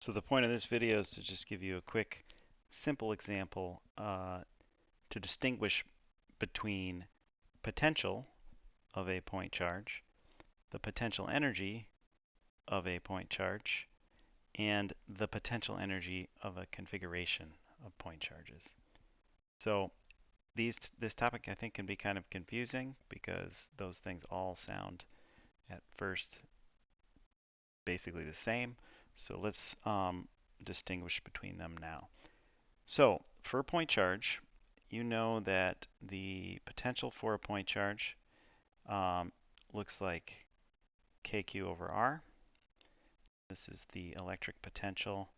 So the point of this video is to just give you a quick, simple example to distinguish between potential of a point charge, the potential energy of a point charge, and the potential energy of a configuration of point charges. So this topic I think can be kind of confusing because those things all sound at first basically the same. So let's distinguish between them now. So for a point charge, you know that the potential for a point charge looks like kq over r. This is the electric potential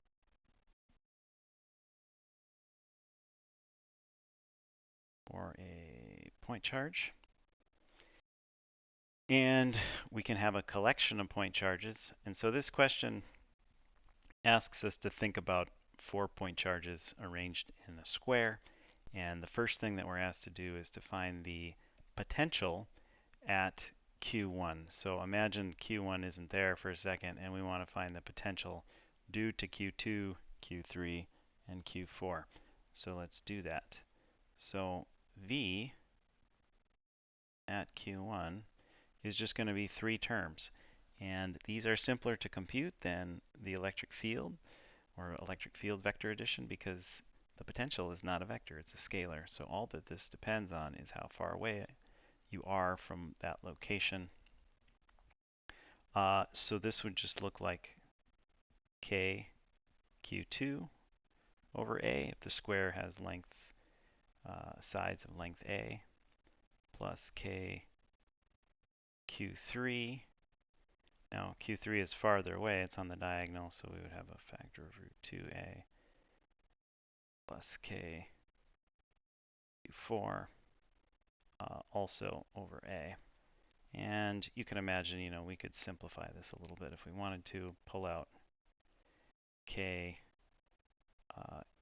for a point charge. And we can have a collection of point charges. And so this question asks us to think about 4 point charges arranged in a square. And the first thing that we're asked to do is to find the potential at Q1. So imagine Q1 isn't there for a second, and we want to find the potential due to Q2, Q3, and Q4. So let's do that. So V at Q1 is just going to be 3 terms. And these are simpler to compute than the electric field or electric field vector addition because the potential is not a vector, it's a scalar. So all that this depends on is how far away you are from that location. So this would just look like k q2 over a if the square has length sides of length a plus k q3. Now q3 is farther away, it's on the diagonal, so we would have a factor of root 2a plus k q4 also over a. And you can imagine, we could simplify this a little bit if we wanted to, pull out k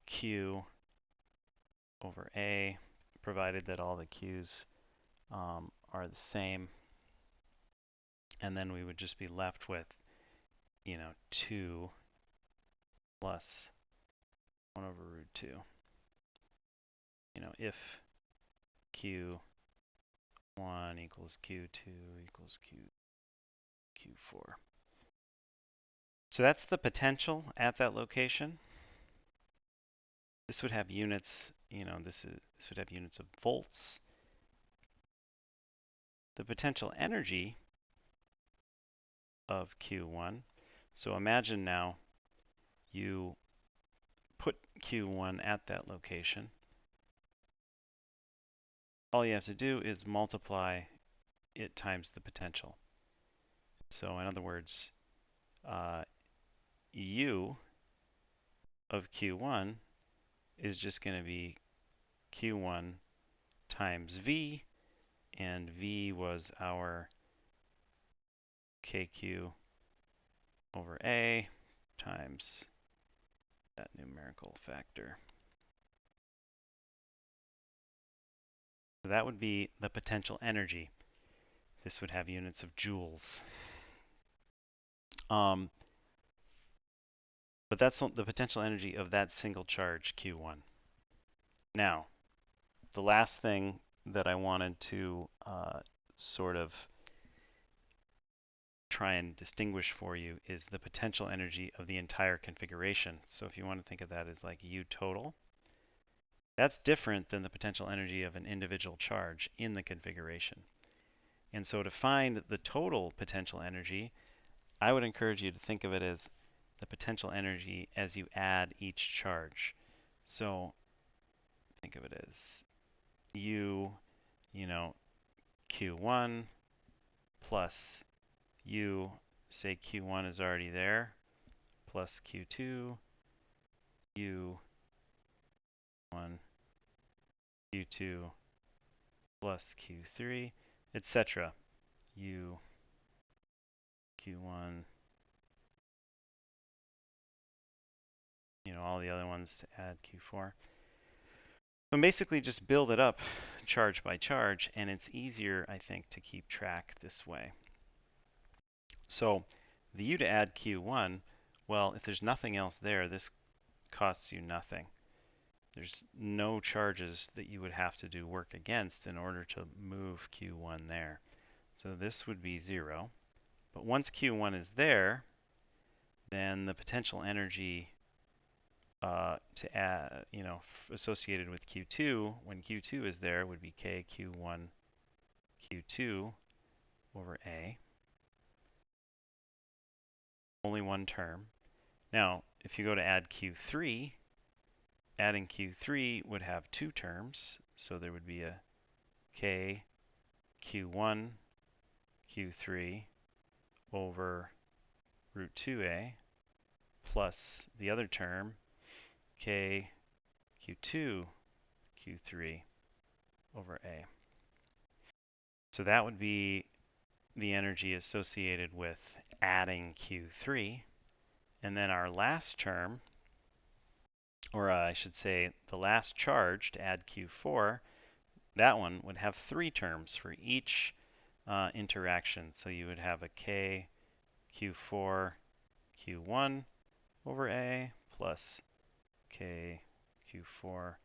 q over a, provided that all the q's are the same. And then we would just be left with, 2 plus 1 over root 2. If q1 equals q2 equals q4. So that's the potential at that location. This would have units, this would have units of volts. The potential energy of Q1. So imagine now you put Q1 at that location. All you have to do is multiply it times the potential. So in other words, U of Q1 is just going to be Q1 times V, and V was our KQ over A times that numerical factor. So that would be the potential energy. This would have units of joules. But that's the potential energy of that single charge, Q1. Now, the last thing that I wanted to sort of try and distinguish for you is the potential energy of the entire configuration. So if you want to think of that as like U total, that's different than the potential energy of an individual charge in the configuration. And so to find the total potential energy, I would encourage you to think of it as the potential energy as you add each charge. So think of it as U, Q1 plus U, say Q1 is already there, plus Q2, U1, Q2 plus Q3, etc. U, Q1, all the other ones to add Q4. So basically just build it up charge by charge, and it's easier, I think, to keep track this way. So the U to add Q1 Well, if there's nothing else there, this costs you nothing. There's no charges that you would have to do work against in order to move Q1 there. So this would be 0. But once Q1 is there, then the potential energy to add, associated with Q2, when Q2 is there, would be K Q1 Q2 over A. Only one term. Now, if you go to add Q3, adding Q3 would have two terms. So there would be a K Q1 Q3 over root 2A plus the other term K Q2 Q3 over A. So that would be the energy associated with adding Q3. And then our last term, or I should say the last charge to add Q4, that one would have three terms for each interaction. So you would have a K Q4 Q1 over A plus K Q4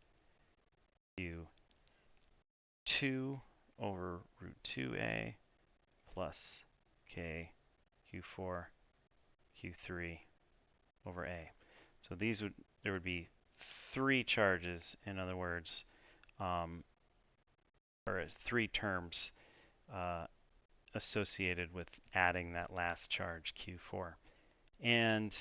Q2 over root 2A plus K Q4 Q3 over A. So there would be three charges, in other words, or three terms associated with adding that last charge Q4. And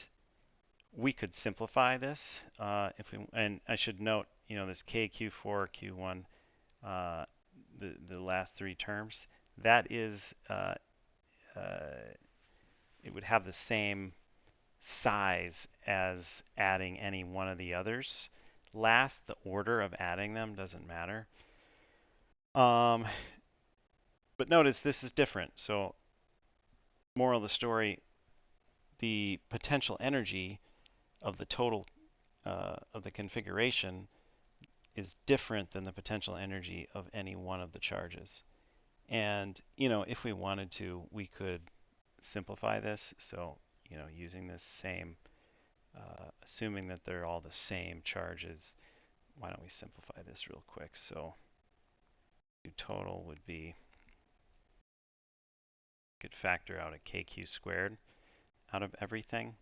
we could simplify this and I should note, this K Q4 Q1, the last three terms, that is, it would have the same size as adding any one of the others. Last, the order of adding them doesn't matter. But notice this is different. So, moral of the story, the potential energy of the total of the configuration is different than the potential energy of any one of the charges. And, if we wanted to, we could simplify this. So, using this same, assuming that they're all the same charges, why don't we simplify this real quick? So, total would be, could factor out a KQ squared out of everything.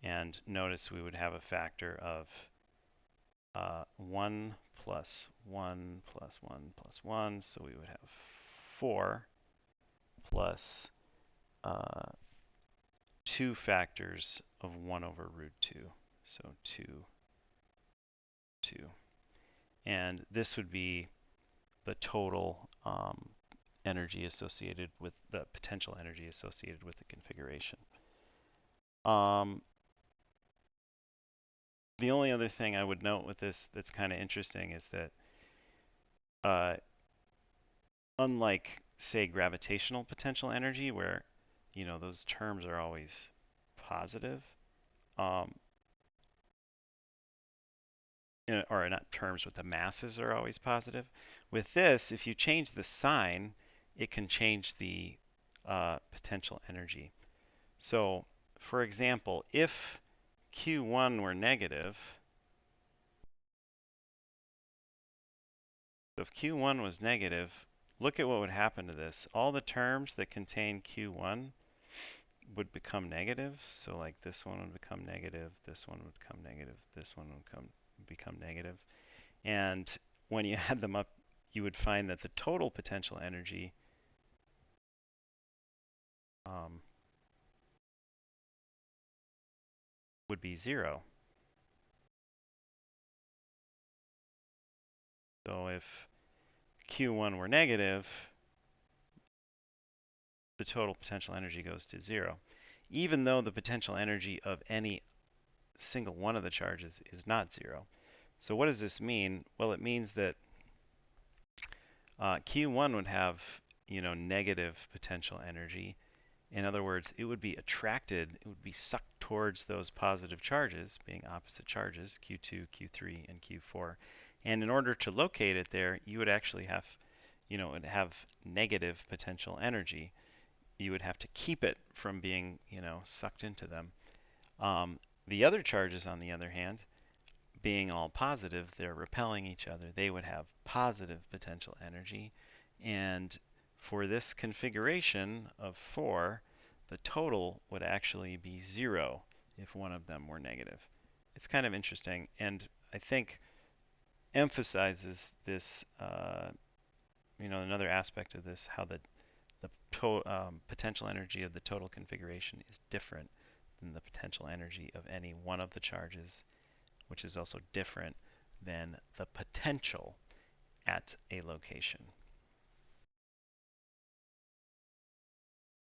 And notice we would have a factor of 1 plus 1 plus 1 plus 1. So we would have 4 plus 2 factors of 1 over root 2. So 2, 2. And this would be the total energy associated with the potential energy associated with the configuration. The only other thing I would note with this that's kind of interesting is that unlike, say, gravitational potential energy, where those terms are always positive, or not terms, but the masses are always positive. With this, if you change the sign, it can change the potential energy. So, for example, if Q1 were negative, so if Q1 was negative, look at what would happen to this. All the terms that contain Q1 would become negative. So like this one would become negative, this one would become negative, this one would become negative. And when you add them up, you would find that the total potential energy would be 0. So if Q1 were negative, the total potential energy goes to 0, even though the potential energy of any single one of the charges is not 0. So what does this mean? Well, it means that Q1 would have, negative potential energy. In other words, it would be attracted, it would be sucked towards those positive charges, being opposite charges, Q2, Q3, and Q4. And in order to locate it there, you would actually have, have negative potential energy. You would have to keep it from being, sucked into them. The other charges, on the other hand, being all positive, they're repelling each other. They would have positive potential energy. And for this configuration of 4, the total would actually be 0 if one of them were negative. It's kind of interesting, and I think emphasizes this, another aspect of this, how the potential energy of the total configuration is different than the potential energy of any one of the charges, which is also different than the potential at a location.